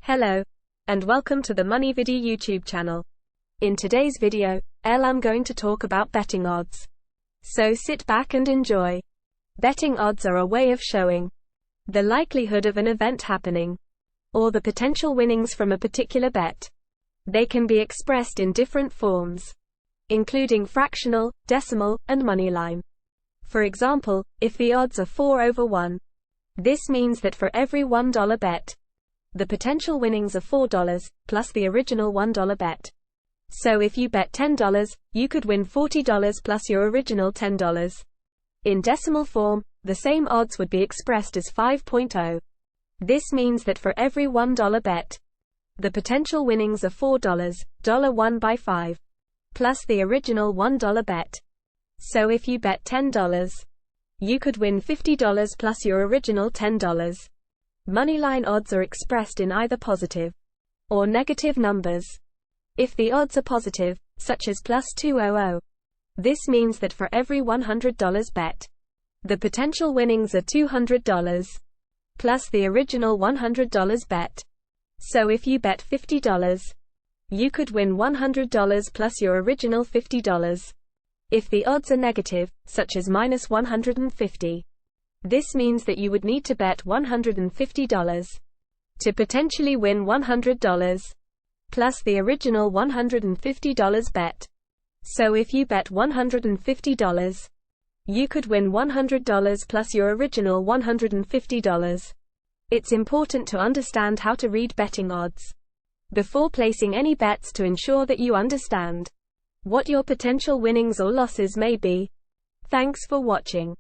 Hello, and welcome to the MoneyViddie YouTube channel. In today's video, I'm going to talk about betting odds. So sit back and enjoy. Betting odds are a way of showing the likelihood of an event happening, or the potential winnings from a particular bet. They can be expressed in different forms, including fractional, decimal, and moneyline. For example, if the odds are 4/1, this means that for every $1 bet, the potential winnings are $4 plus the original $1 bet. So if you bet $10, you could win $40 plus your original $10. In decimal form, the same odds would be expressed as 5.0. This means that for every $1 bet, the potential winnings are $4, $1 by 5, plus the original $1 bet. So if you bet $10, you could win $50 plus your original $10. Moneyline odds are expressed in either positive or negative numbers. If the odds are positive, such as plus 200, this means that for every $100 bet, the potential winnings are $200 plus the original $100 bet. So if you bet $50, you could win $100 plus your original $50. If the odds are negative, such as minus 150, this means that you would need to bet $150 to potentially win $100 plus the original $150 bet. So if you bet $150, you could win $100 plus your original $150. It's important to understand how to read betting odds before placing any bets to ensure that you understand what your potential winnings or losses may be. Thanks for watching.